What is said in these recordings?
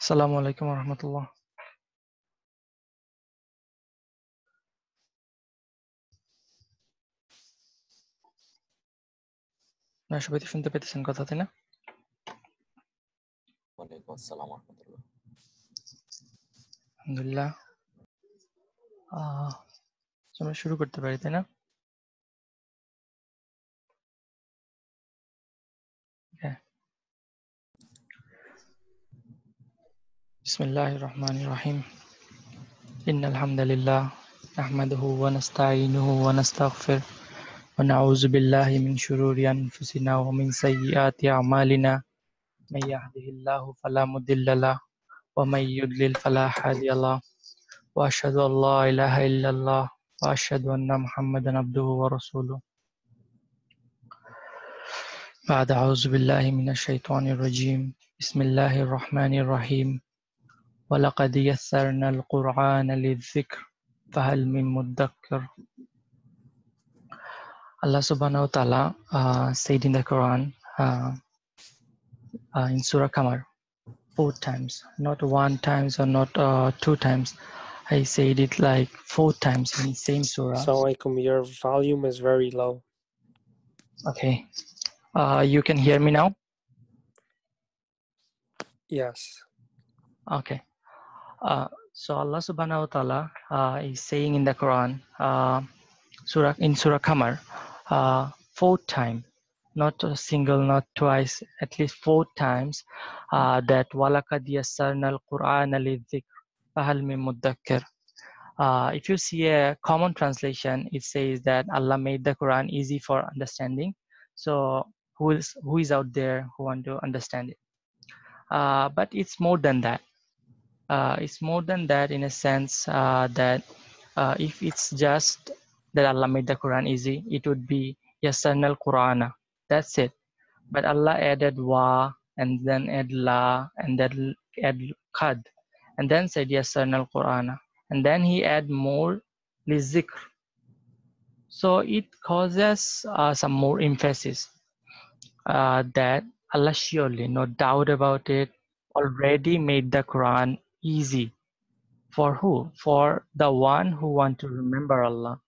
Assalamu alaikum warahmatullah. না সবাই তো শুনতে পেতেছেন কথা, তাই না? ওয়ালাইকুম আসসালাম ওয়া রাহমাতুল্লাহ। আলহামদুলিল্লাহ। আমরা শুরু করতে পারি, তাই না? Okay. Bismillahir Rahmanir Rahim. Innal hamdalillah nahmaduhu wa nasta'inuhu wa nastaghfir wa na'udzu billahi min shururi anfusina wa min sayyiati a'malina. May yahdihillahu fala mudilla lahu wa may yudlil fala hadiya lahu. Wa ashhadu an la ilaha illallah wa ashhadu anna Muhammadan abduhu wa rasuluh. بعد أعوذ بالله من الشيطان الرجيم بسم الله الرحمن الرحيم ولقد يسرنا القرآن للذكر فهل من مدكر. Allah subhanahu wa ta'ala said in the Quran in Surah Qamar 4 times, not 1 times or not 2 times. I said it like 4 times in the same surah. Assalamualaikum, your volume is very low. Okay. You can hear me now? Yes. Okay. So Allah subhanahu wa ta'ala is saying in the Quran, in Surah Qamar, 4 times, not a single, not twice, at least 4 times, that وَلَقَدْ يَسَّرْنَا الْقُرْآنَ لِلذِّكْرِ فَهَلْ مِن مُدَّكِّرٍ. If you see a common translation, it says that Allah made the Quran easy for understanding. So who is out there who want to understand it? But it's more than that. It's more than that in a sense that if it's just that Allah made the Quran easy, it would be Yassarnal Qur'ana. That's it. But Allah added wa and then add la and then add qad and then said Yassarnal Qur'ana. And then he add more lizikr. So it causes some more emphasis that Allah surely, no doubt about it, already made the Quran easy. For who? For the one who want to remember Allah,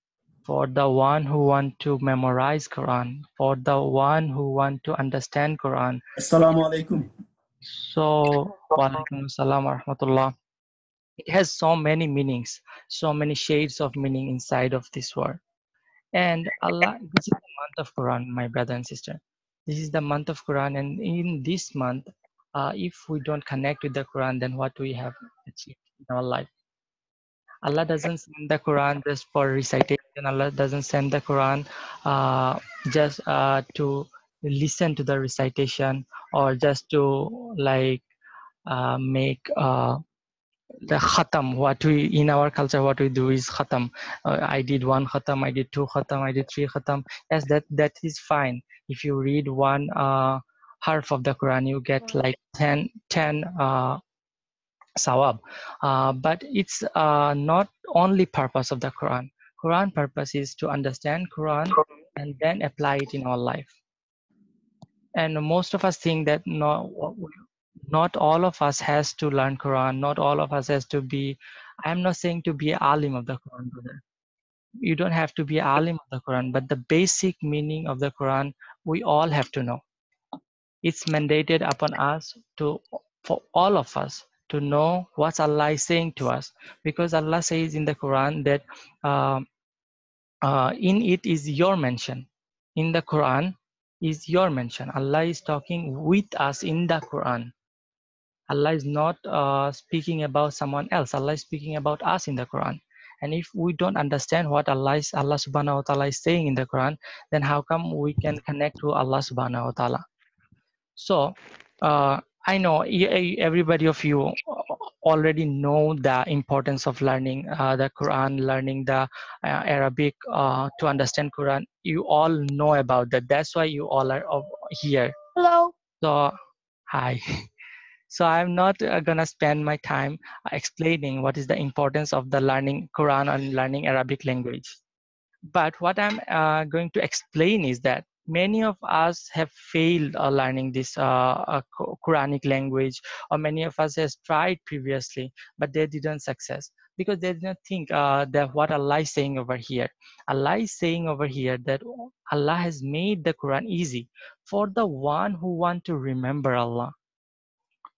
for the one who want to memorize Quran, for the one who want to understand Quran. Assalamu alaikum. So, wa alaikum assalam wa rahmatullah. It has so many meanings, so many shades of meaning inside of this word. And Allah, this is the month of Quran, my brother and sister. This is the month of Quran, and in this month, if we don't connect with the Quran, then what we have achieved in our life? Allah doesn't send the Quran just for recitation. Allah doesn't send the Quran just to listen to the recitation or just to like make the khatam. What we in our culture, what we do is khatam. I did 1 khatam, I did 2 khatam, I did 3 khatam. Yes, that is fine. If you read 1 harf of the Quran, you get like 10 sawab. But it's not only purpose of the Quran. Quran purpose is to understand Quran and then apply it in our life. And most of us think that not all of us has to learn Quran. Not all of us has to be. I'm not saying to be alim of the Quran, brother. You don't have to be alim of the Quran, but the basic meaning of the Quran we all have to know. It's mandated upon us for all of us to know what Allah is saying to us, because Allah says in the Quran that in it is your mention. In the Quran is your mention. Allah is talking with us in the Quran. Allah is not speaking about someone else. Allah is speaking about us in the Quran. And if we don't understand what Allah subhanahu wa ta'ala is saying in the Quran, then how come we can connect to Allah subhanahu wa ta'ala? So I know everybody of you already know the importance of learning the Quran, learning the Arabic to understand Quran. You all know about that. That's why you all are here. Hello. So, hi. So I'm not gonna spend my time explaining what is the importance of the learning Quran and learning Arabic language. But what I'm going to explain is that many of us have failed learning this Quranic language, or many of us has tried previously, but they didn't success because they didn't think that what Allah is saying over here. Allah is saying over here that Allah has made the Quran easy for the one who want to remember Allah,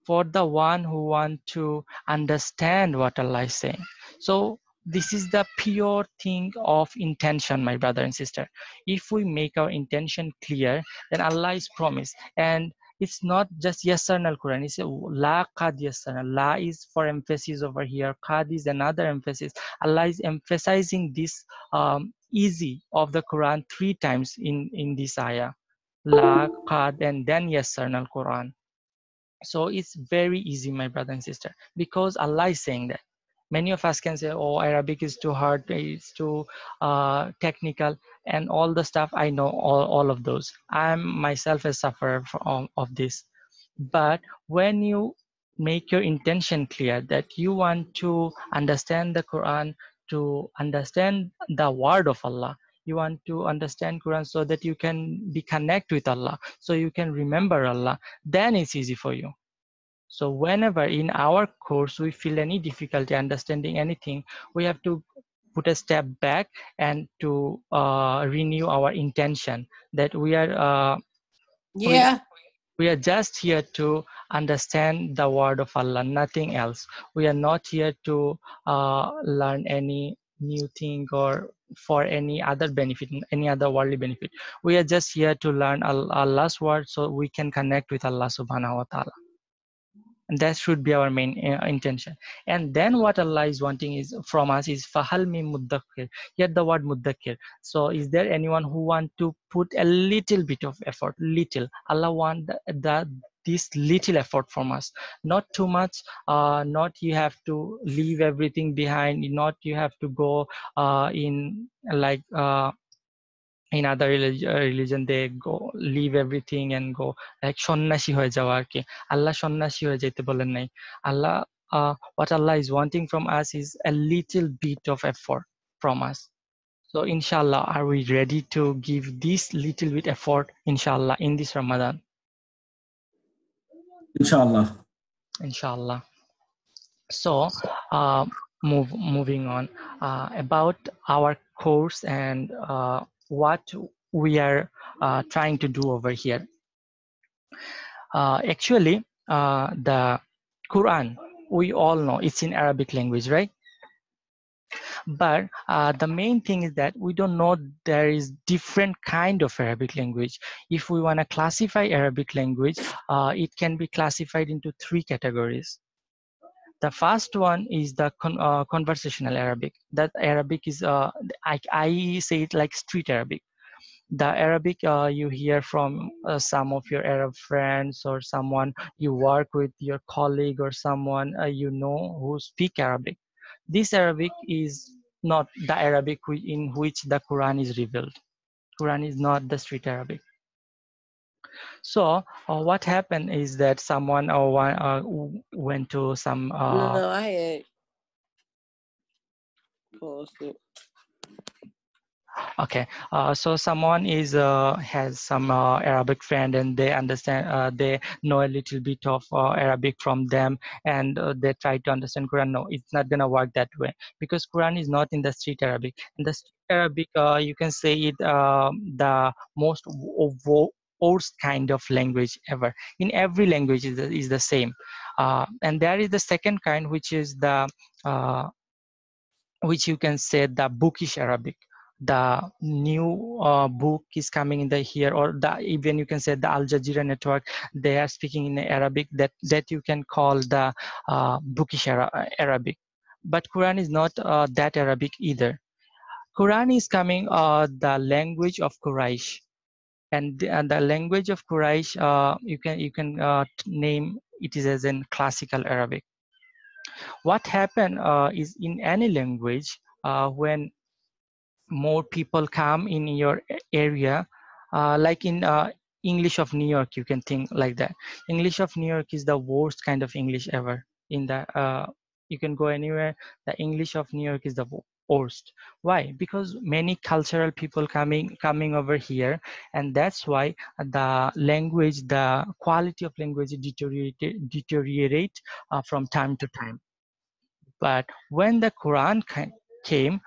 for the one who want to understand what Allah is saying. So this is the pure thing of intention, my brother and sister. If we make our intention clear, then Allah is promised. And it's not just yassarna al-Quran, it's la qad yassarna. La is for emphasis over here, qad is another emphasis. Allah is emphasizing this easy of the Quran 3 times in this ayah. La qad and then yassarna al-Quran. So it's very easy, my brother and sister, because Allah is saying that. Many of us can say, oh, Arabic is too hard, it's too technical, and all the stuff. I know all of those. I'm myself a sufferer of this. But when you make your intention clear that you want to understand the Quran, to understand the word of Allah, you want to understand Quran so that you can be connect with Allah, so you can remember Allah, then it's easy for you. So whenever in our course we feel any difficulty understanding anything, we have to put a step back and to renew our intention that we Yeah. we are just here to understand the word of Allah, nothing else. We are not here to learn any new thing or for any other benefit, any other worldly benefit. We are just here to learn Allah's word so we can connect with Allah subhanahu wa ta'ala. And that should be our main intention. And then what Allah is wanting is from us is fahal mi muddakir. Here the word muddakir. So is there anyone who want to put a little bit of effort? Little. Allah want this little effort from us, not too much. Not you have to leave everything behind. Not you have to go in like. In other religion they go leave everything and go like সন্ন্যাসী হয়ে যাওয়া আর কি আল্লাহ সন্ন্যাসী হয়ে যেতে বলেন নাই Allah what Allah is wanting from us is a little bit of effort from us. So inshallah, are we ready to give this little bit effort inshallah in this Ramadan? Inshallah. So moving on about our course and what we are trying to do over here. Actually, the Quran, we all know it's in Arabic language, right? But the main thing is that we don't know there is different kind of Arabic language. If we want to classify Arabic language, it can be classified into 3 categories. The first one is the conversational Arabic. That Arabic is, I say it like street Arabic. The Arabic you hear from some of your Arab friends or someone you work with, your colleague or someone you know who speak Arabic. This Arabic is not the Arabic in which the Quran is revealed. Quran is not the street Arabic. So what happened is that someone went to some No, I had paused it. Okay, so someone is has some Arabic friend and they understand, they know a little bit of Arabic from them, and they try to understand Quran. No, it's not gonna work that way because Quran is not in the street Arabic. In the street Arabic, you can say it the most worst kind of language ever. In every language is the same, and there is the second kind, which is the which you can say the bookish Arabic. The new book is coming in the here, or the even you can say the Al Jazeera network, they are speaking in Arabic, that you can call the bookish Arabic. But Quran is not that Arabic either. Quran is coming the language of Quraysh, and the language of Quraysh, you can name it is as in classical Arabic. What happened is in any language, when more people come in your area, like in English of New York, you can think like that. English of New York is the worst kind of English ever. In the you can go anywhere, the English of New York is the worst. Why? Because many cultural people coming over here, and that's why the language, the quality of language deteriorate from time to time. But when the Quran came,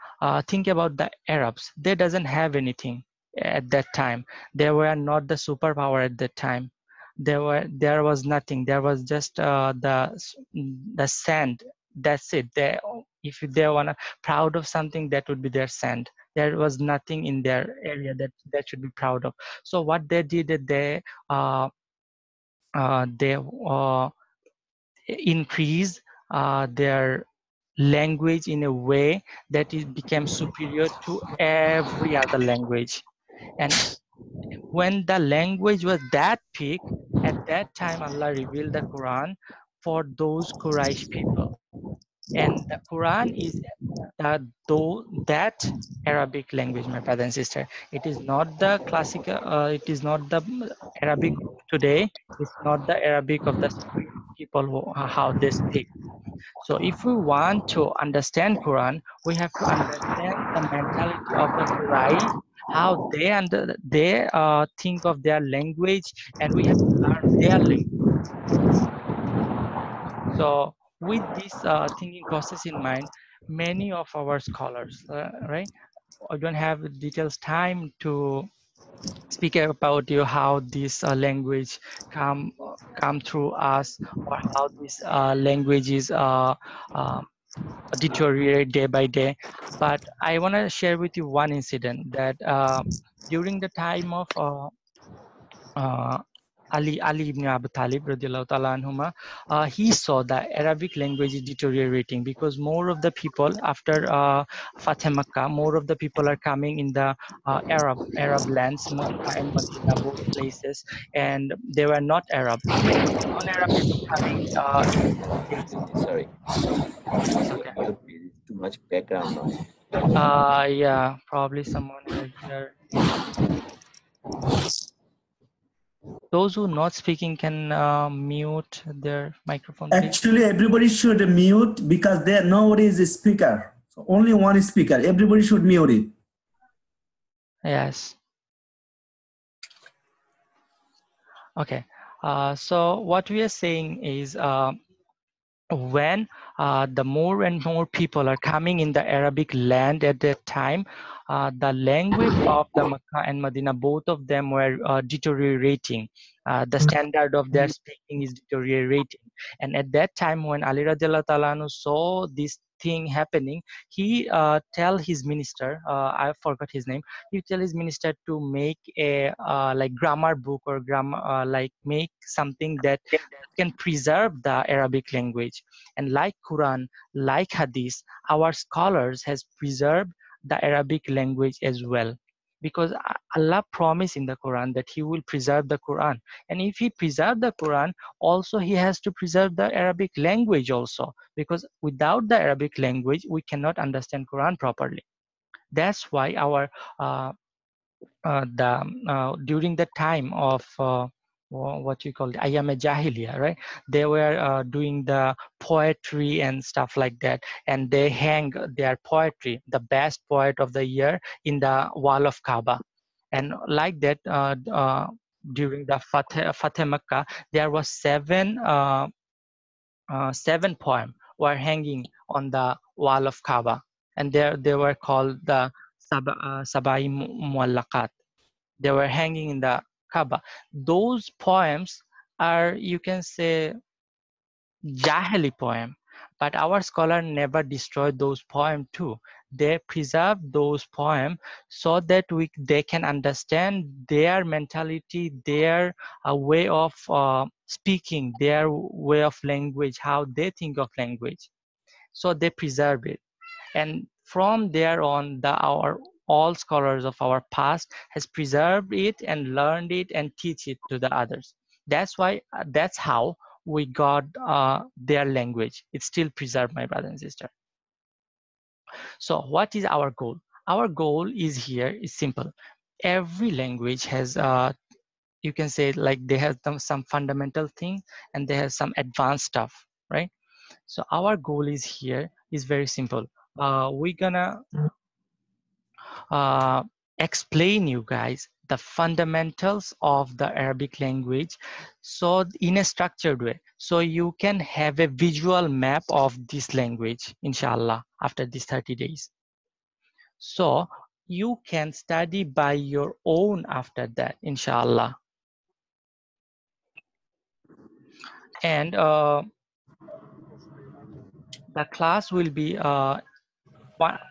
think about the Arabs. They doesn't have anything at that time. They were not the superpower at that time. There was nothing. There was just the sand. That's it. If they wanna proud of something, that would be their sand. There was nothing in their area that should be proud of. So what they did, they increase their language in a way that it became superior to every other language. And when the language was that peak, at that time Allah revealed the Quran for those Quraysh people. And the Quran is that Arabic language, my brother and sister. It is not the classical, it is not the Arabic of today. It's not the Arabic of the street people how they speak. So if we want to understand Quran, we have to understand the mentality of the Quraysh, how they think of their language, and we have to learn their language. So with this thinking process in mind, many of our scholars, right? I don't have the details time to speak about you how this language come through us, or how this language is deteriorate day by day. But I want to share with you one incident that during the time of uh, Ali ibn Abu Talib, radiallahu ta'ala anhuma, he saw the Arabic language is deteriorating because more of the people after Fateh Makkah, more of the people are coming in the Arab lands, Makkah and Medina, both places, and they were not Arab. So non-Arab people coming. Yes, Sorry, it's okay. your too much background noise. Yeah, probably someone over here. Those who not speaking can mute their microphone, please. Actually, everybody should mute because there nobody is a speaker. So only one speaker. Everybody should mute it. Yes. Okay. So what we are saying is when the more and more people are coming in the Arabic land at that time, the language of the Makkah and Medina, both of them were deteriorating. The standard of their speaking is deteriorating. And at that time, when Ali radiallahu ta'ala anhu saw this thing happening, he tell his minister, I forgot his name, he tell his minister to make a like grammar book or grammar, like make something that can preserve the Arabic language. And like Quran, like Hadith, our scholars has preserved the Arabic language as well. Because Allah promised in the Quran that He will preserve the Quran. And if He preserve the Quran, also He has to preserve the Arabic language also. Because without the Arabic language, we cannot understand Quran properly. That's why our during the time of what you call Ayam Jahiliya, right? They were doing the poetry and stuff like that, and they hang their poetry, the best poet of the year, in the wall of Kaaba, and like that. During the Fateh Makkah, there was seven poems were hanging on the wall of Kaaba, and they were called the Sabai Muallaqat. They were hanging in the Kaaba. Those poems are, you can say, Jahili poem, but our scholar never destroyed those poems too. They preserved those poems so that they can understand their mentality, their way of speaking, their way of language, how they think of language. So they preserve it, and from there on, our all scholars of our past has preserved it and learned it and teach it to the others. That's why that's how we got their language. It's still preserved, my brother and sister. So what is our goal? Our goal is here is simple. Every language has you can say, like, they have some fundamental things and they have some advanced stuff, right? So our goal is here is very simple. we're gonna explain you guys the fundamentals of the Arabic language, so in a structured way, so you can have a visual map of this language, inshallah, after these 30 days. So you can study by your own after that, inshallah. And the class will be 1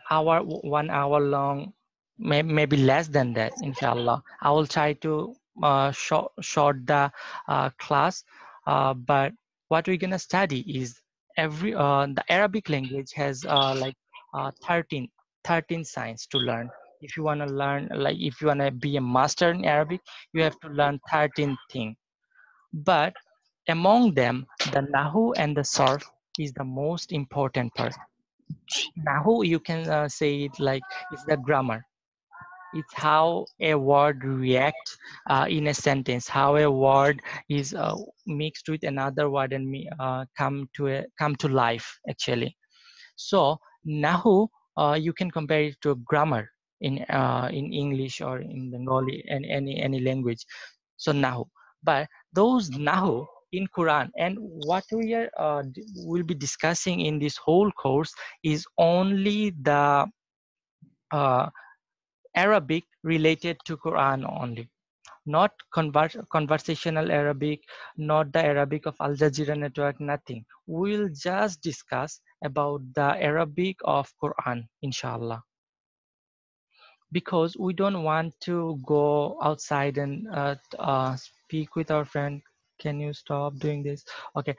hour long, maybe less than that, inshallah. I will try to short the class, but what we're gonna study is the Arabic language has like 13 signs to learn. If you want to learn, like if you want to be a master in Arabic, you have to learn 13 things. But among them, the Nahu and the Sarf is the most important part. Nahu, you can say it like it's the grammar. It's how a word reacts in a sentence, how a word is mixed with another word and come to life actually. So Nahu, you can compare it to grammar in English or in Bengali and any language. So Nahu, but those Nahu in Quran, and what we are will be discussing in this whole course is only the Arabic related to Quran only, not conversational Arabic, not the Arabic of Al Jazeera network, nothing. We'll just discuss about the Arabic of Quran, inshallah. Because we don't want to go outside and speak with our friend. Can you stop doing this? Okay.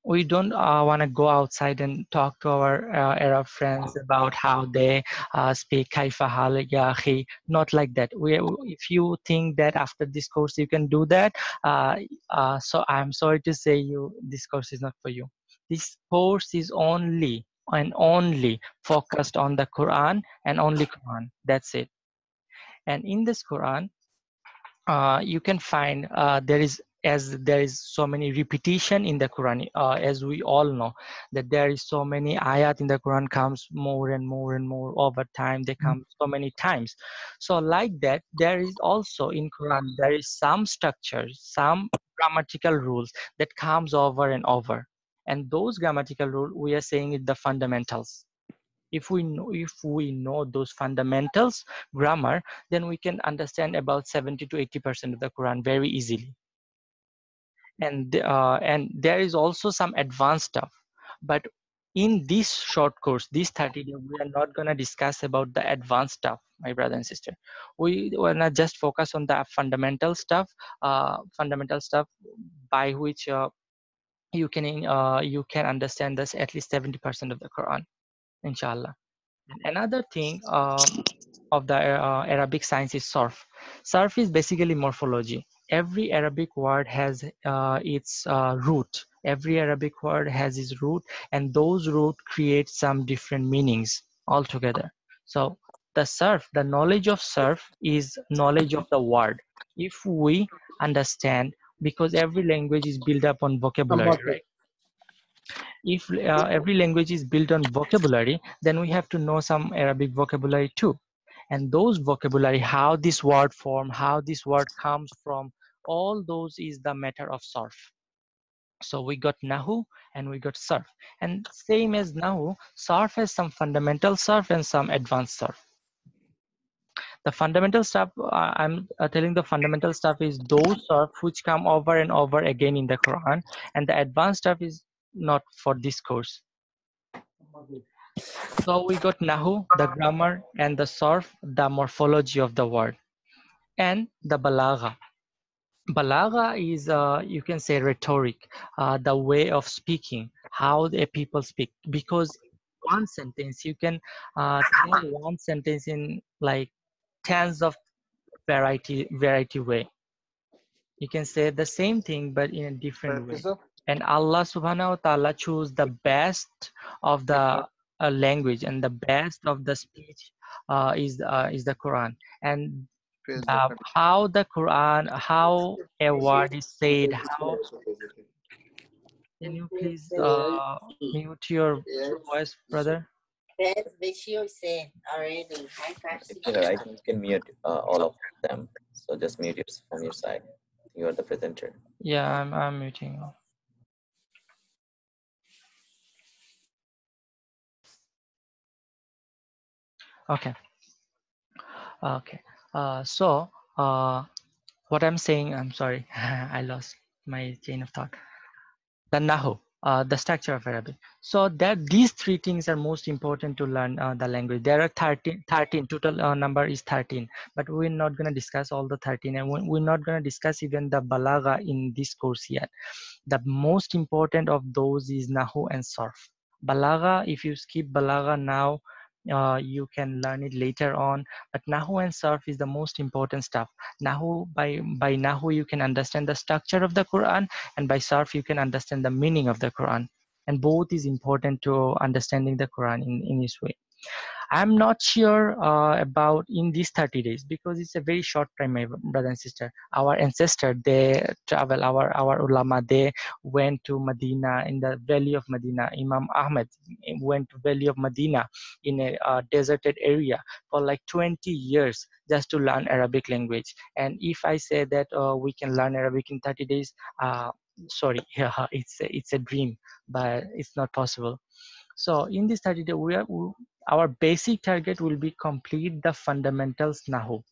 We don't want to go outside and talk to our Arab friends about how they speak kaifa hal ya akhi. Not like that. If you think that after this course you can do that, so I'm sorry to say this course is not for you. This course is only and only focused on the Quran and only Quran. That's it. And in this Quran, you can find there is so many repetition in the Quran, as we all know that there is so many ayat in the Quran comes more and more and more over time. They come so many times. So like that, there is also in Quran there is some structures, some grammatical rules that comes over and over, and those grammatical rules we are saying is the fundamentals. If we know those fundamentals grammar, then we can understand about 70 to 80% of the Quran very easily. And there is also some advanced stuff, but in this short course, this 30 days, we are not going to discuss about the advanced stuff, my brother and sister. We want to just focus on the fundamental stuff by which you can understand this at least 70% of the Quran, inshallah. Another thing of the Arabic science is Sarf. Sarf is basically morphology. Every Arabic word has its root. Every Arabic word has its root, and those root create some different meanings altogether. So the Sarf, the knowledge of Sarf is knowledge of the word. If we understand, because every language is built up on vocabulary, right? If every language is built on vocabulary, then we have to know some Arabic vocabulary too. And those vocabulary, how this word form, how this word comes from, all those is the matter of Sarf. So we got Nahu and we got Sarf. And same as Nahu, Sarf has some fundamental Sarf and some advanced Sarf. The fundamental stuff, I'm telling the fundamental stuff is those Sarf which come over and over again in the Quran, and the advanced stuff is not for this course. So we got Nahu, the grammar, and the Sarf, the morphology of the word, and the Balagha. Balagha is, you can say, rhetoric, the way of speaking, how the people speak. Because one sentence, you can tell one sentence in like tens of variety way. You can say the same thing, but in a different way. And Allah subhanahu wa ta'ala chose the best of the language, and the best of the speech is the Quran. And how the Quran, how a word is said, Can you please mute your voice, brother? If you're right, you can mute all of them. So just mute yours from your side. You are the presenter. Yeah, I'm muting. Okay. Okay. So what I'm saying, I'm sorry, I lost my chain of thought. The Nahu, the structure of Arabic. So that these three things are most important to learn the language. There are 13 total number is 13, but we're not going to discuss all the 13, and we're not going to discuss even the balagha in this course yet. The most important of those is Nahu and Sarf. Balagha, if you skip balagha now, you can learn it later on, but Nahu and Sarf is the most important stuff. Nahu, by Nahu you can understand the structure of the Quran, and by Sarf you can understand the meaning of the Quran, and both is important to understanding the Quran in this way. I'm not sure about in these 30 days because it's a very short time, my brother and sister. Our ancestor, they travel, our ulama, they went to Medina, in the valley of Medina. Imam Ahmed went to valley of Medina in a deserted area for like 20 years just to learn Arabic language. And if I say that we can learn Arabic in 30 days, sorry, yeah, it's a dream, but it's not possible. So in this 30 days, our basic target will be complete the fundamentals Nahw.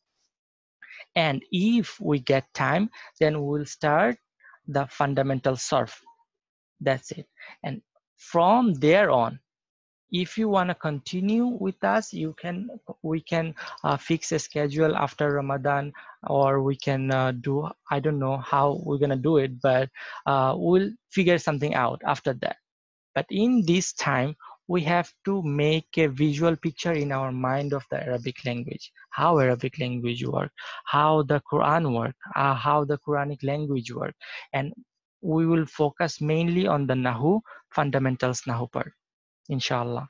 And if we get time, then we'll start the fundamental Sarf. That's it. And from there on, if you want to continue with us, we can fix a schedule after Ramadan, or we can do, I don't know how we're gonna do it, but we'll figure something out after that. But in this time, we have to make a visual picture in our mind of the Arabic language, how Arabic language works, how the Quran works, how the Quranic language works. And we will focus mainly on the Nahu, fundamentals Nahu part, inshallah.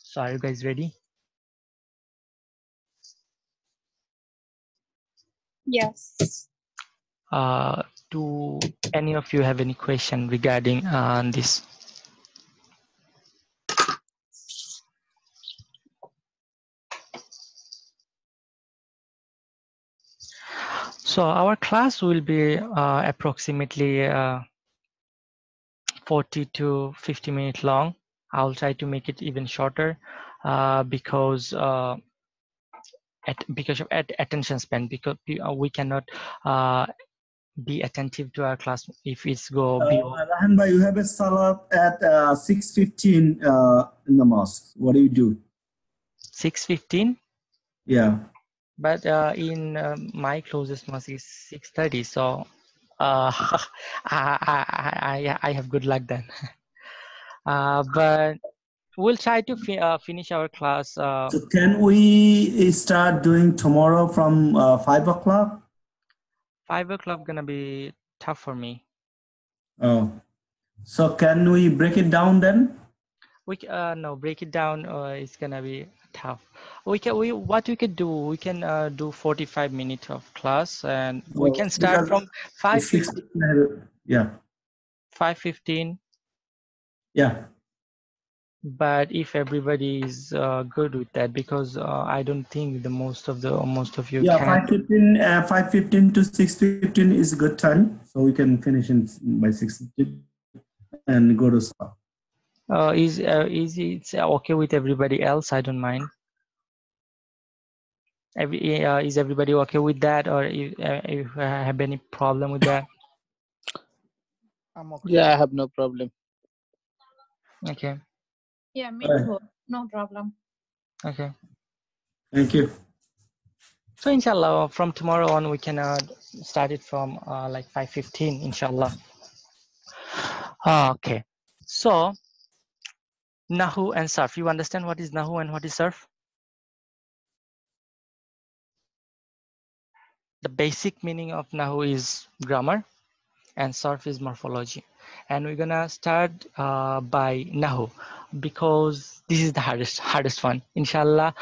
So are you guys ready? Yes. Do any of you have any question regarding this? So our class will be approximately 40 to 50 minutes long. I'll try to make it even shorter because of attention span, because we cannot be attentive to our class if it's go beyond. Rahan bhai, you have a salat at 6:15 in the mosque. What do? 6:15? Yeah. But in my closest mosque is 6:30, so I have good luck then. But we'll try to finish our class. So can we start doing tomorrow from 5 o'clock? 5 o'clock gonna be tough for me. Oh, so can we break it down then? We no, break it down. It's gonna be tough. What we could do, we can do 45 minutes of class, and we can start from 5:15. Yeah. 5:15. Yeah. But if everybody is good with that, because I don't think the most of you Yeah, can. 5:15 to 6:15 is a good time, so we can finish by 6:15 and go to sleep. Is it's okay with everybody else? I don't mind. Is everybody okay with that, or if I have any problem with that? I'm okay. Yeah, I have no problem. Okay. Yeah, me too. No problem. Okay. Thank you. So inshallah, from tomorrow on, we can start it from like 5:15, inshallah. Okay. So Nahu and Sarf. You understand what is Nahu and what is Sarf? The basic meaning of Nahu is grammar, and Sarf is morphology. And we're gonna start by Nahu, because this is the hardest one. Inshallah,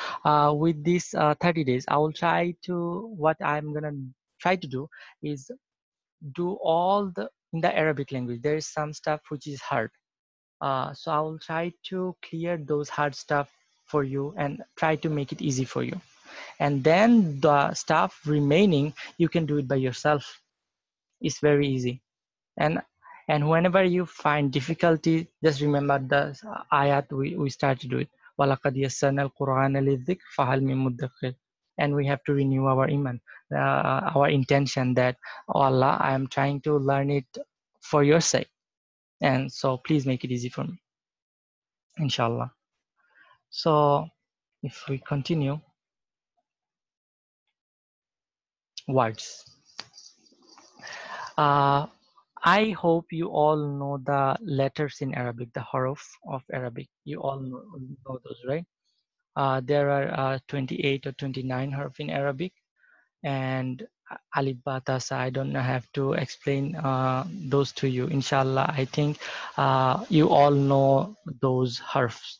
with these 30 days, I will try to, what I'm gonna try to do is do all the in the Arabic language, there is some stuff which is hard. So I will try to clear those hard stuff for you and try to make it easy for you. And then the stuff remaining, you can do it by yourself. It's very easy. And whenever you find difficulty, just remember the ayat we started with. وَلَقَدْ يَسَّرْنَا الْقُرْآنَ لِلذِّكْرِ فَهَلْ مِن مُدَّكِرٍ. And we have to renew our iman, our intention that, oh Allah, I am trying to learn it for your sake. And so please make it easy for me, inshallah. So if we continue, words. I hope you all know the letters in Arabic, the huruf of Arabic. You all know those, right? There are 28 or 29 huruf in Arabic, and alif, ba, ta, sa. I don't have to explain those to you. Inshallah, I think you all know those hurufs.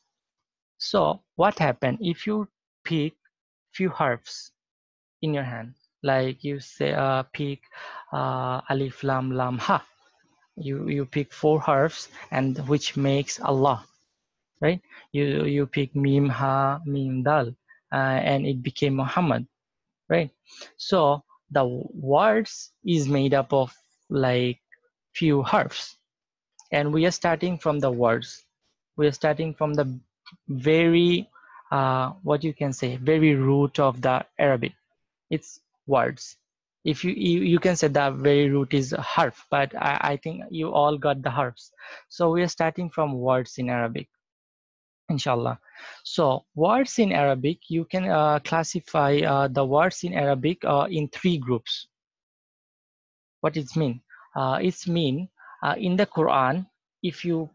So what happened if you pick few hurufs in your hand, like you say pick alif, lam, lam, ha. You pick 4 hurufs, and which makes Allah, right? You pick mim, ha, mim, dal, and it became Muhammad, right? So the words is made up of like few hurufs, and we are starting from the words. We are starting from the very what you can say, very root of the Arabic. It's words. If you can say the very root is harf, but I think you all got the harfs. So we are starting from words in Arabic, inshallah. So words in Arabic, you can classify the words in Arabic in 3 groups. What it mean? It's mean in the Quran, if you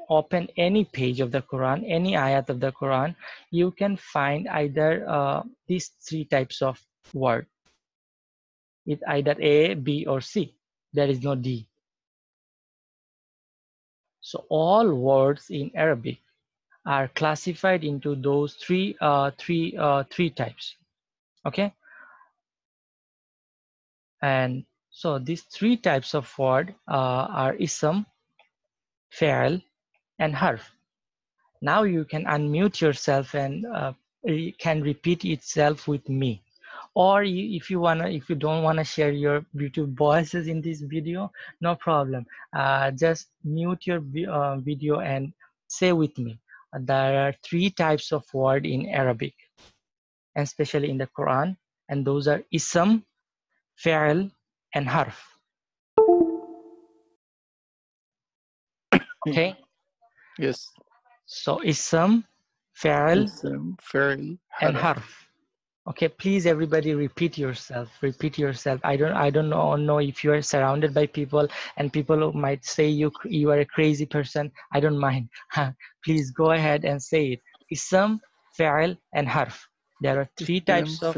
open any page of the Quran, any ayat of the Quran, you can find either these 3 types of word. It's either A, B, or C. There is no D. So all words in Arabic are classified into those three types. Okay, and so these 3 types of word are ism, fi'l, and harf. Now you can unmute yourself and can repeat itself with me. Or if you don't wanna share your beautiful voices in this video, no problem. Just mute your video and say with me. There are 3 types of word in Arabic, and especially in the Quran, and those are ism, fi'l, and harf. Okay. Yes. So ism, fi'l, Fairly. and harf. Okay, please everybody repeat yourself. Repeat yourself. I don't know if you are surrounded by people and people might say you are a crazy person. I don't mind. Please go ahead and say it. Ism, fi'l, and harf. There are 3 types of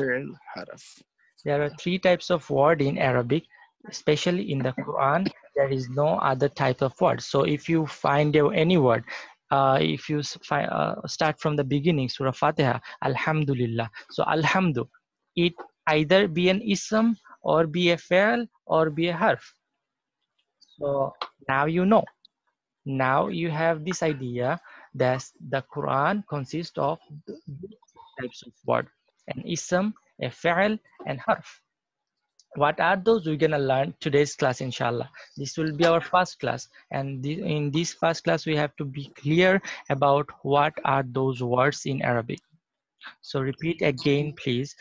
word in Arabic, especially in the Quran. There is no other type of word. So if you find any word, if you start from the beginning, Surah Fatiha, Alhamdulillah. So Alhamdu, it either be an ism or be a fi'l or be a harf. So now you know. Now you have this idea that the Quran consists of types of word: an ism, a fi'l, and harf. What are those? We're gonna learn today's class, inshallah. This will be our first class, and in this first class we have to be clear about what are those words in Arabic. So repeat again, please.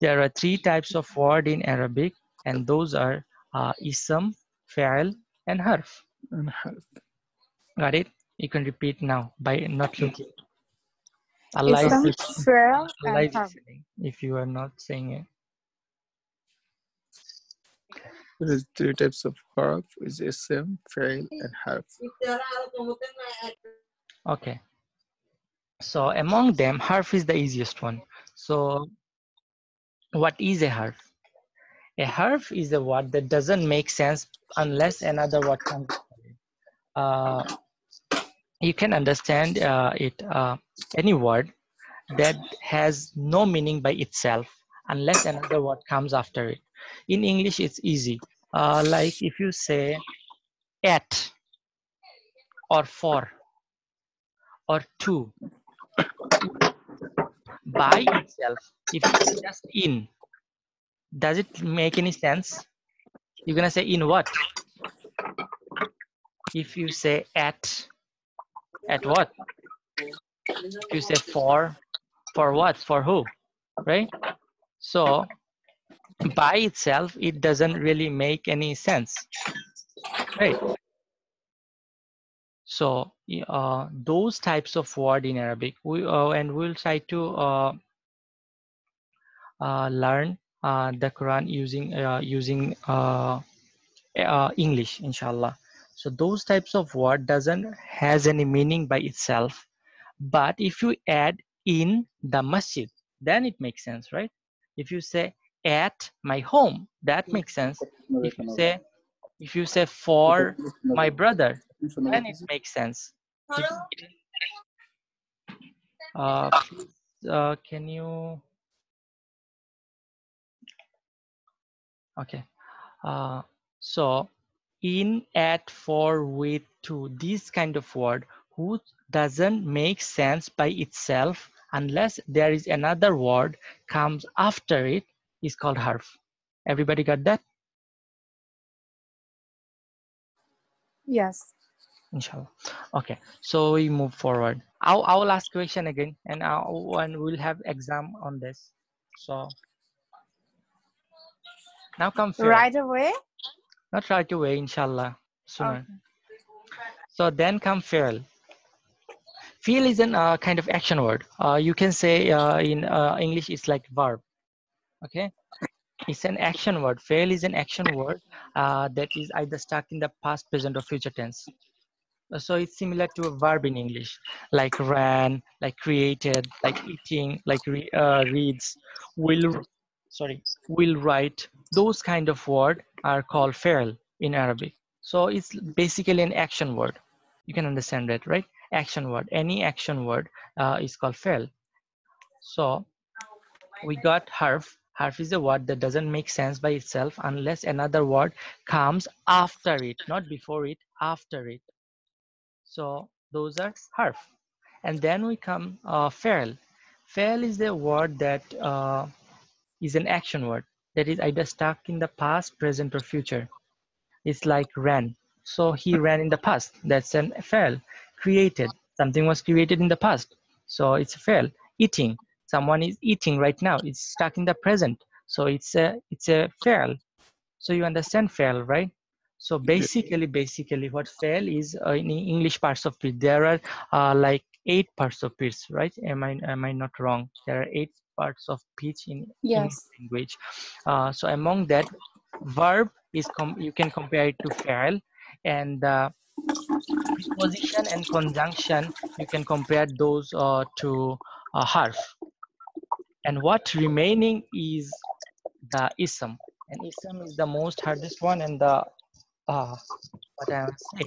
There are 3 types of word in Arabic, and those are ism, fi'l, and harf. Got it? You can repeat now by not looking. Allah Ism, is fi'l, and harf. listening if you are not saying it. There is 3 types of harf: is ism, fi'l, and harf. Okay. So among them, harf is the easiest one. So what is a harf? A harf is a word that doesn't make sense unless another word comes. You can understand any word that has no meaning by itself unless another word comes after it. In English, it's easy. Like if you say at or for or to, by itself, if you say just in, does it make any sense? You're gonna say in what? If you say at what? If you say for what? For who? Right? So by itself, it doesn't really make any sense, right? So those types of word in Arabic, and we'll try to learn the Quran using English, inshallah. So those types of word doesn't has any meaning by itself, but if you add in the masjid, then it makes sense, right? If you say at my home, that makes sense. If you say for my brother, then it makes sense. Please, can you? Okay. So in, at, for, with, to, this kind of word who doesn't make sense by itself unless there is another word comes after it is called harf. Everybody got that? Yes. Inshallah. Okay, so we move forward. I will ask question again, and we'll have exam on this. So now come fair. Right away? Not right away, inshallah, sooner. Okay. So then come fi'l. Fi'l is a kind of action word. You can say in English it's like verb. Okay, it's an action word. Fi'l is an action word that is either stuck in the past, present, or future tense. So it's similar to a verb in English, like ran, like created, like eating, like reads, will write. Those kind of word are called fi'l in Arabic. So it's basically an action word. You can understand that, right? Action word. Any action word is called fi'l. So we got harf. Harf is a word that doesn't make sense by itself unless another word comes after it, not before it, after it. So those are harf. And then we come fi'l. Fi'l is the word that is an action word that is either stuck in the past, present, or future. It's like ran. So he ran in the past. That's an fi'l. Created. Something was created in the past. So it's a fi'l. Eating. Someone is eating right now. It's stuck in the present. So it's a fi'l. So you understand fi'l, right? So basically what fi'l is in English parts of speech, there are like 8 parts of speech, right? Am I not wrong? There are 8 parts of speech in English Yes. language. So among that, verb is you can compare it to fi'l, and preposition and conjunction you can compare those to harf. And what remaining is the ism, and ism is the most hardest one, and the what I would say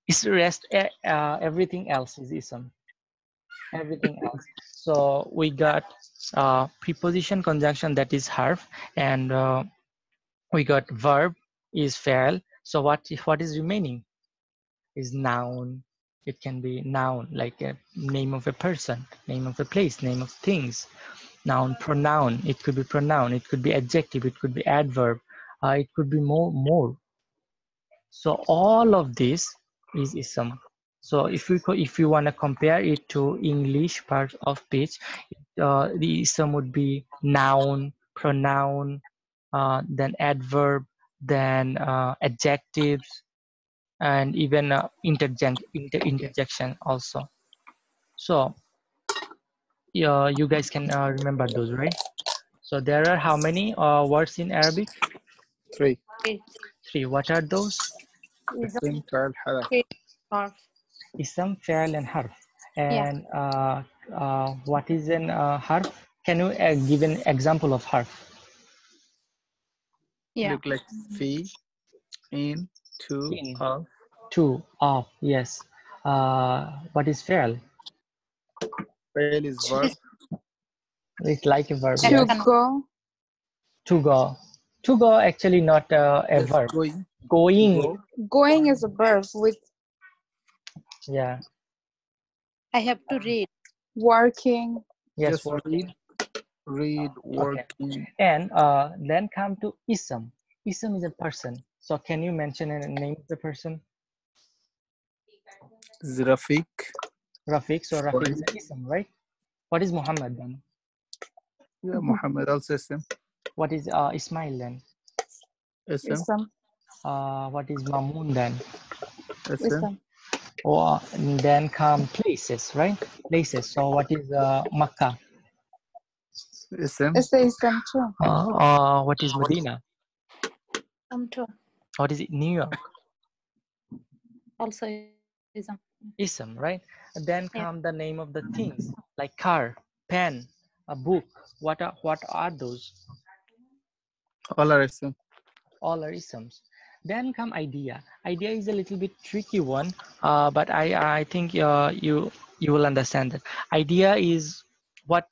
is rest everything else is ism, everything else. So we got preposition conjunction, that is harf, and we got verb is fi'l. So what is remaining is noun. It can be noun, like a name of a person, name of a place, name of things. Noun, pronoun, it could be pronoun, it could be adjective, it could be adverb, it could be more. So all of this is ism. So if you want to compare it to English part of speech, the ism would be noun, pronoun, then adverb, then adjectives, and even interjection also. So you guys can remember those, right? So there are how many words in Arabic? 3. 3. What are those? Ism, fi'l, harf. Ism, fi'l, and harf. And what is an harf? Can you give an example of harf? Yeah. Look like fi, in, to, In. of. To, of, yes. What is fi'l? Fi'l is verb. It's like a verb, To yes. go. To go. To go actually not a Just verb. going. Going. Go. Going is a verb with Yeah. I have to read. working. Yes. Just Working. read, Okay. working. And then come to ism. Ism is a person. So can you mention a name of the person? Rafiq. Rafiq. So Rafiq is Right. an ism, right? What is Muhammad then? Yeah, Muhammad also SM. What is Ismail then? SM. Ism. What is Mamun then? SM. Ism. Or and then come places, right? Places. So what is Makkah? SM. It's the ism too. What is Medina? Too. What is it? New York. Also ism. Ism, right? And then Yeah. come the name of the things like car, pen, a book. What are those? All are SM. All are isms. Then come idea. Idea is a little bit tricky one, but I think you will understand that. Idea is what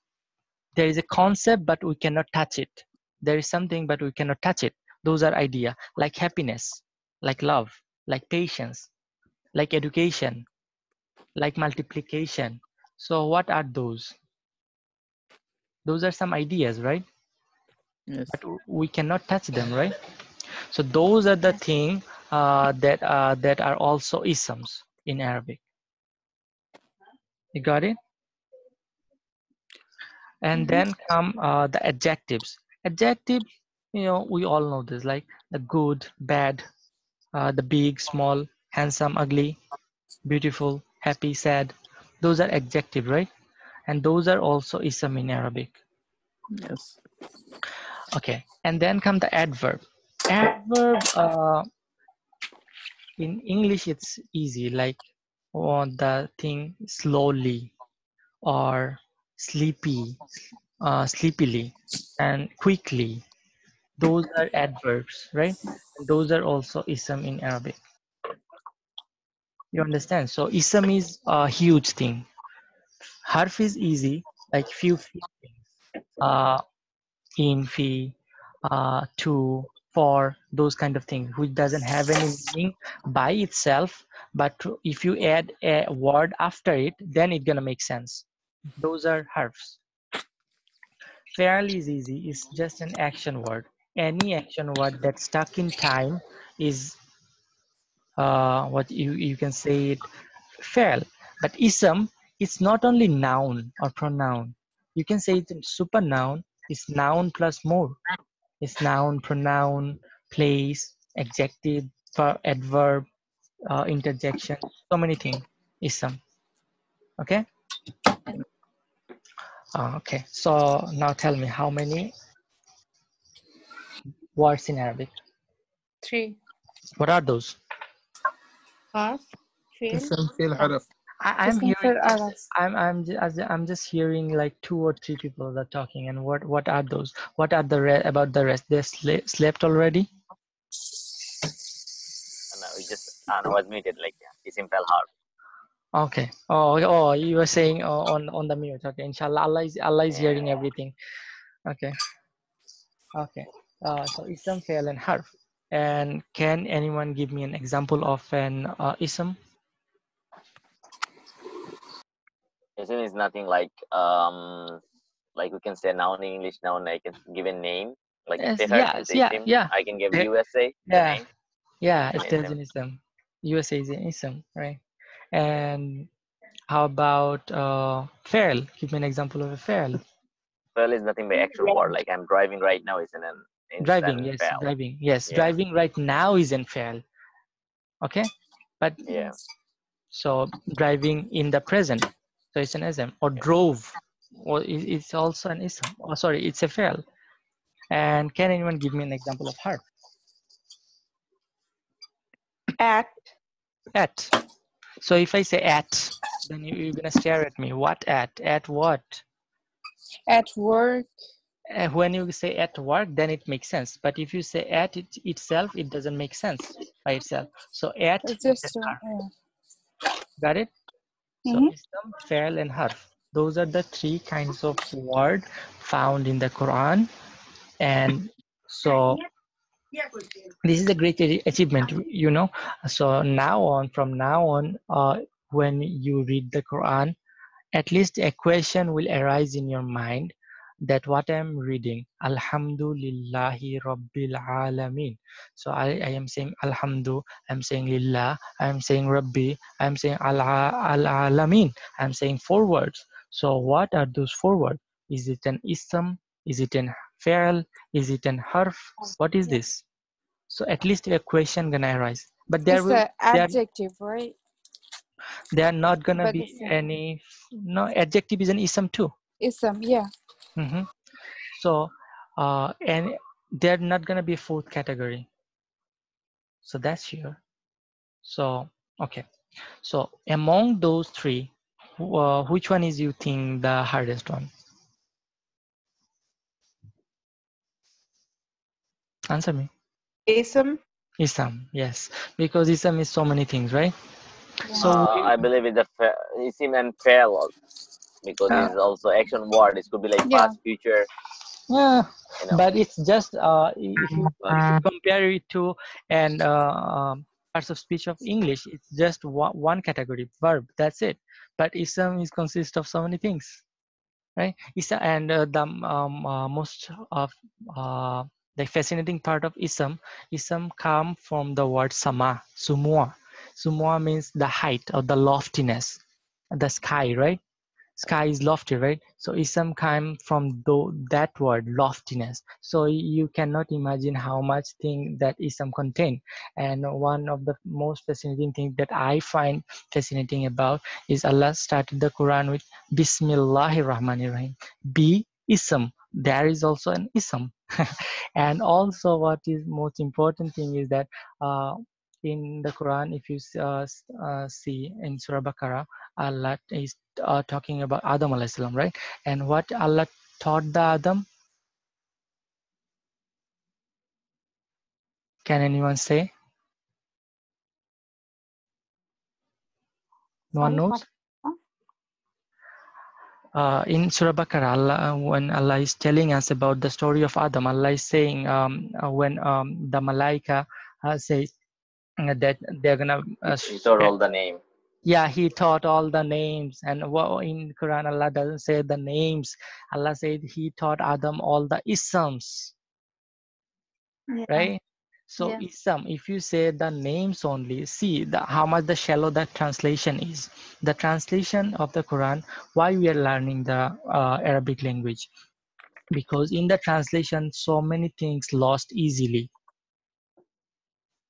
there is a concept but we cannot touch it. There is something but we cannot touch it. Those are idea, like happiness, like love, like patience, like education, like multiplication. So what are those? Those are some ideas, right? Yes. But we cannot touch them, right? So those are the things that are also isms in Arabic. You got it? And then come the adjectives. Adjective, we all know this, like the good, bad, the big, small, handsome, ugly, beautiful, happy, sad. Those are adjective, right? And those are also ism in Arabic. Yes. Okay. And then come the adverb. Adverb in English it's easy, like the thing slowly or sleepily and quickly. Those are adverbs, right? And those are also ism in Arabic. You understand? So ism is a huge thing. Harf is easy, like few things. In, fi, to, for, those kind of things, which doesn't have any meaning by itself, but if you add a word after it, then it's gonna make sense. Those are harfs. Fairly is easy, it's just an action word. Any action word that's stuck in time is what you can say it fail. But ism, it's not only noun or pronoun. You can say it's super noun, it's noun plus more. It's noun, pronoun, place, adjective, adverb, interjection, so many things. Ism. Okay? Okay. So now tell me, how many words in Arabic? 3. What are those? Harf, fi'l, SM. فعل حرف. I'm Ism hearing. for others. I'm just hearing like 2 or 3 people that are talking. And what are those? What are the about the rest? They slept already? And we just was muted like isim fal harf. Okay. Oh, you were saying on the mute. Okay. Inshallah, Allah is hearing everything. Okay. Okay. So ism, fail, and harf. And can anyone give me an example of an ism? Isim is nothing like we can say noun in English. Noun I can give a name like Yes, Tehran yeah, is yeah, isim. yeah. I can give Eh, USA the Yeah, name. yeah. It's It an tells isim. an ism. USA is an ism, right? And how about fail? Give me an example of a fail. Fal is nothing but actual word. Like I'm driving right now is an Driving, instant yes, fal. driving, yes. Yeah. Driving right now isn't fail. Okay, but Yeah. so driving in the present, so it's an ism. Or drove, or it's also an ism. Oh, sorry, it's a fail. And can anyone give me an example of harf? At. At. So if I say at, then you're gonna stare at me. What at? At what? At work. When you say at work, then it makes sense. But if you say at it itself, it doesn't make sense by itself. So at It's is just a harf. Got it? So ism, fail, and harf. Those are the 3 kinds of word found in the Quran. And so This is a great achievement, you know. So from now on, when you read the Quran, at least a question will arise in your mind that what I am reading, Alhamdulillahi Rabbil Alameen. So I am saying Alhamdu, I am saying Lillah, I am saying Rabbi, I am saying Al-Alameen. I am saying 4 words. So what are those 4 words? Is it an ism? Is it an fi'l? Is it an harf? What is this? So at least a question gonna arise. But there It's an there adjective, right? are not gonna But be it's any. No, adjective is an ism too. yeah. Mm-hmm. So, and they're not gonna be a 4th category. So that's here. So, okay. So among those 3, which one is you think the hardest one? Answer me. Ism. Isam, yes, because isam is so many things, right? So I believe it's isim and parallel because uh, it's also action word. It could be like Yeah. past, future. yeah, You know. but it's just if you compare it to and parts of speech of English, it's just one category, verb. That's it. But ism is consists of so many things, right? Ism and the most of the fascinating part of ism come from the word sama, sumua. Sumua means the height or the loftiness, the sky, right? Sky is lofty, right? So ism come from that word, loftiness. So you cannot imagine how much thing that ism contain. And one of the most fascinating thing that I find fascinating about is Allah started the Quran with Bismillahir Rahmanir Rahim. B ism. There is also an ism. And also what is most important thing is that in the Quran, if you see in Surah Baqarah, Allah is talking about Adam alayhi salam, right? And what Allah taught the Adam? Can anyone say? No one knows? In Surah Baqarah, Allah, when Allah is telling us about the story of Adam, Allah is saying when the Malaika says that they're gonna He told all the name. yeah, he taught all the names. And in Quran Allah doesn't say the names. Allah said he taught Adam all the isms, right? So Yeah. ism, if you say the names only, see how much the shallow that translation is. The translation of the Quran, why we are learning the Arabic language? Because in the translation so many things lost easily.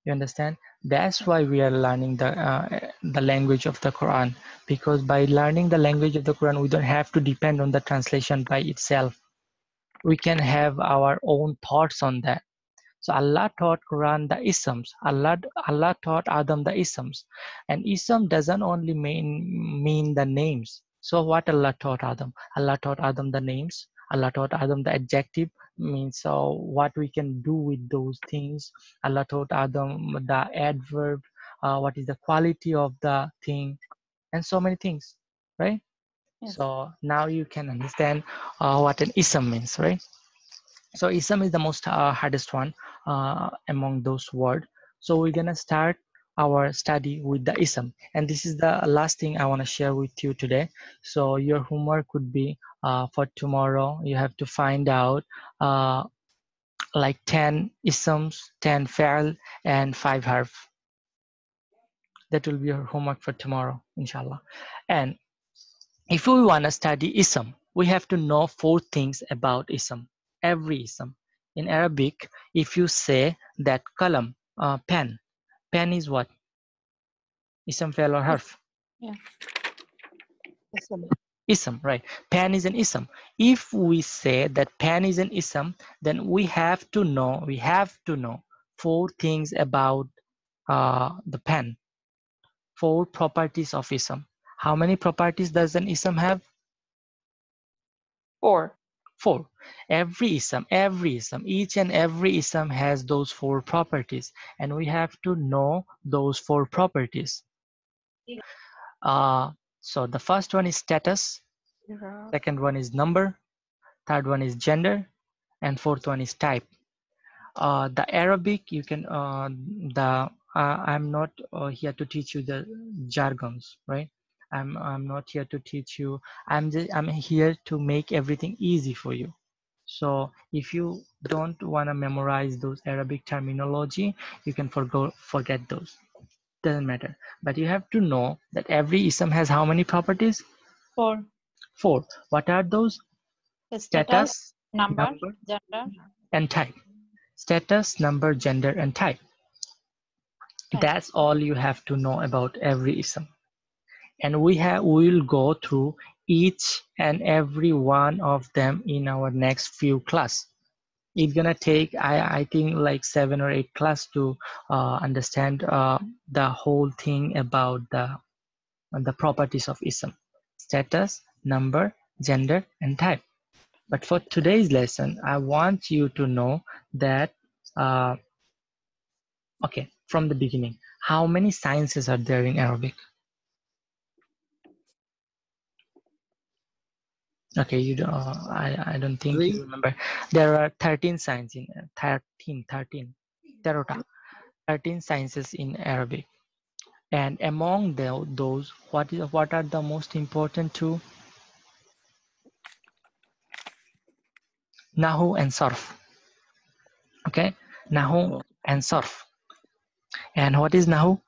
You understand? That's why we are learning the language of the Quran, because by learning the language of the Quran we don't have to depend on the translation by itself. We can have our own thoughts on that. So Allah taught Quran the isms. Allah taught Adam the isms. And ism doesn't only mean the names. So what Allah taught Adam? Allah taught Adam the names. Allah taught Adam the adjective, means what we can do with those things. Allah taught Adam the adverb, what is the quality of the thing, and so many things, right? Yes. So now you can understand what an ism means, right? So ism is the most hardest one among those words. So we're gonna start our study with the ism, and this is the last thing I want to share with you today. So your homework could be for tomorrow. You have to find out like 10 isms, 10 fi'l, and 5 harf. That will be your homework for tomorrow, inshallah. And if we want to study ism, we have to know 4 things about ism. Every ism. In Arabic, if you say that kalam, pen, pen is what? Ism, fi'l or harf? Yeah. Ism, right? Pen is an ism. If we say that pen is an ism, then we have to know 4 things about the pen. 4 properties of ism. How many properties does an ism have? 4. 4. Every ism, each and every ism has those 4 properties, and we have to know those 4 properties. So the first one is status, second one is number, third one is gender, and fourth one is type. The Arabic, you can I'm not here to teach you the jargons, right? I'm not here to teach you. I'm here to make everything easy for you. So if you don't want to memorize those Arabic terminology, you can forget those. Doesn't matter. But you have to know that every ism has how many properties? 4. 4. What are those? Status, number, number, gender, and type. Status, number, gender, and type. type. That's all you have to know about every ism. And we will go through each and every one of them in our next few class. It's gonna take I think like 7 or 8 class to understand the whole thing about the properties of ism: status, number, gender, and type. But for today's lesson, I want you to know that okay, from the beginning, how many sciences are there in Arabic? Okay, you don't, I don't think 3. you remember. There are 13 signs in 13 terota, 13 sciences in Arabic. And among those, what are the most important two? Nahu and Sarf. Okay, Nahu Oh. and Sarf. And what is Nahu?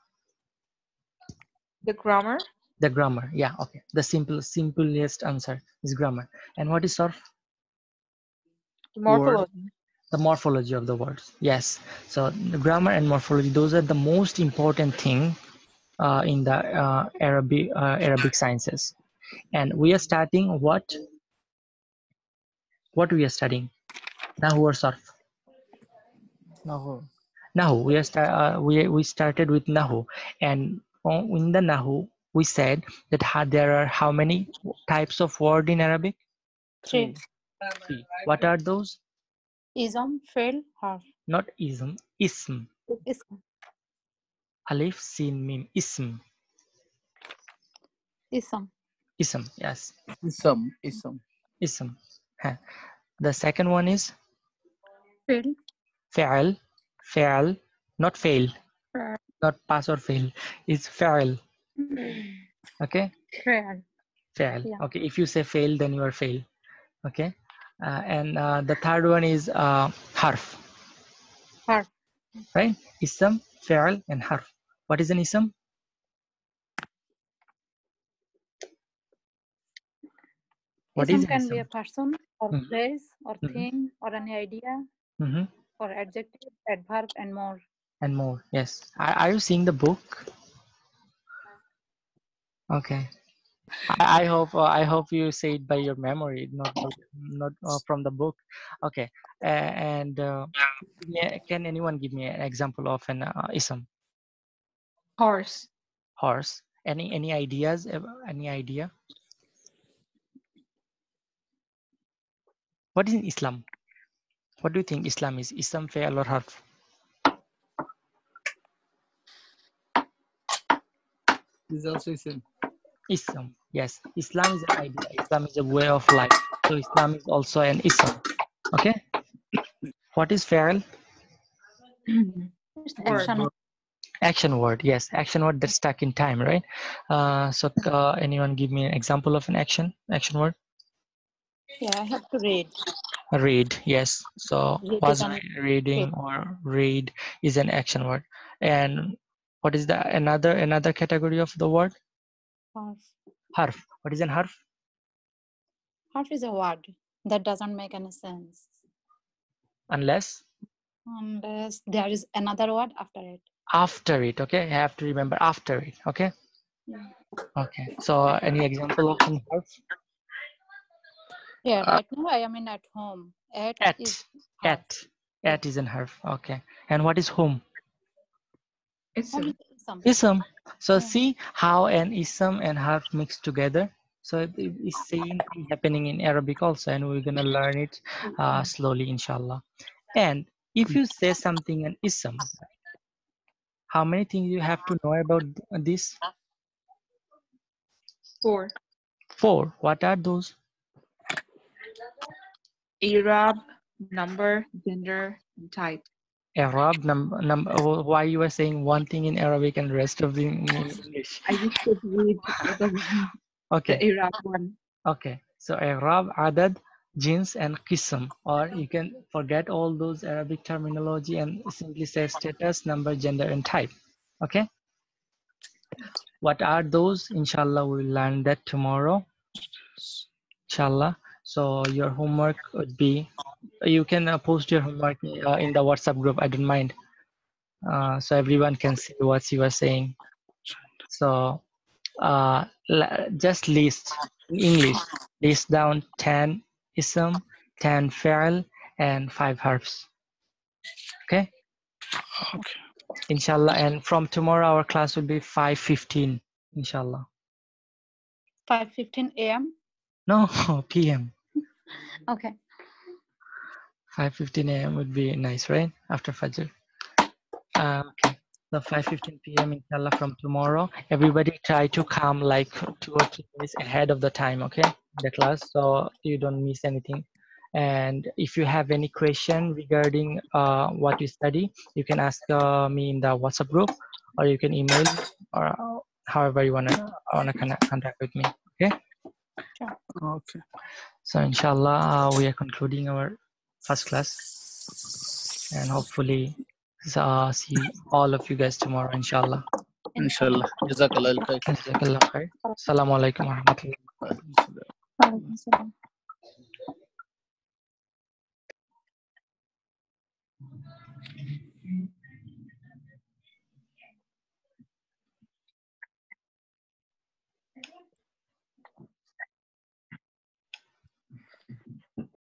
The grammar. The grammar. Yeah, okay. The simplest answer is grammar. And what is Sarf? The Word. morphology. The morphology of the words. Yes. So the grammar and morphology, those are the most important thing in the Arabic sciences. And we are starting what? What we are studying? Nahu or Sarf? Nahw. Nahu. We started with Nahu, and in the Nahu we said that there are how many types of word in Arabic? 3. 3. What are those? Ism, fi'l, harf. Not ism, ism. Ism. Alif, sin, mim. Ism. Ism. Ism. Yes. Ism. Ism. Huh. The second one is Fi'l. fi'al. Fi'al. Not fail. Fi'l. Not pass or fail. It's fi'al. Okay. Fi'l. Fail. Yeah. Okay, if you say fail, then you are fail. Okay, and the third one is harf. Harf. Right? Ism, fi'al, and harf. What is an ism? What is Ism an can be a ism? person or Mhm. place or Mhm. thing or any idea Mm-hmm. or adjective, adverb, and more. And more. Yes. Are you seeing the book? Okay. I hope you say it by your memory, not from the book. Okay. And can anyone give me an example of an ism? Horse. Horse. Any ideas? Any idea? What is Islam? What do you think Islam is? Ism, fi'al, or harf? Is also ism. Islam. Yes. Islam is an idea. Islam is a way of life. So Islam is also an Islam. Okay. What is fi'al? It's Word. action. Action word. Yes. Action word that's stuck in time, right? So anyone give me an example of an action word? Yeah, I have to read. Read. Yes. So Read was is an reading or read is an action word. And what is the another category of the word? harf. Harf. What is an harf? Harf is a word that doesn't make any sense Unless unless there is another word after it. after it. Okay. You have to remember after it. Okay. Yeah. Okay. So any example of an harf? Yeah, right now I am at home. At is harf. At is an harf. Okay. And what is whom? Home Ism. is ism. Ism. So Yeah. see how an ism and harf mix together. So it's same thing happening in Arabic also, and we're gonna learn it slowly, inshallah. And if you say something an ism, how many things you have to know about this? 4. 4. What are those? Arab, number, gender, and type. Arab why you are saying one thing in Arabic and the rest of the in English? I just could read the Okay. Arab one. Okay. So Arab, adad, jins, and qism, or you can forget all those Arabic terminology and simply say status, number, gender, and type. Okay. What are those? Inshallah, we'll learn that tomorrow. Inshallah. So your homework would be, you can post your homework in the WhatsApp group. I don't mind. So everyone can see what you are saying. So just list in English. List down 10 ism, 10 fi'l, and 5 harfs. Okay. Okay. Inshallah. And from tomorrow, our class will be 5:15. Inshallah. 5:15 a.m. No, p.m. Okay. 5:15 a.m. would be nice, right? After Fajr. Okay. So 5:15 p.m. inshallah from tomorrow. Everybody try to come like 2 or 3 minutes ahead of the time, okay? The class, so you don't miss anything. And if you have any question regarding what you study, you can ask me in the WhatsApp group, or you can email me, or however you wanna contact with me. Okay. Okay. So inshallah, we are concluding our first class, and hopefully see all of you guys tomorrow, inshallah. Inshallah. Jazakallah khair. Jazakallah khair. Assalamu alaikum wa rahmatullahi. Walaikum salam.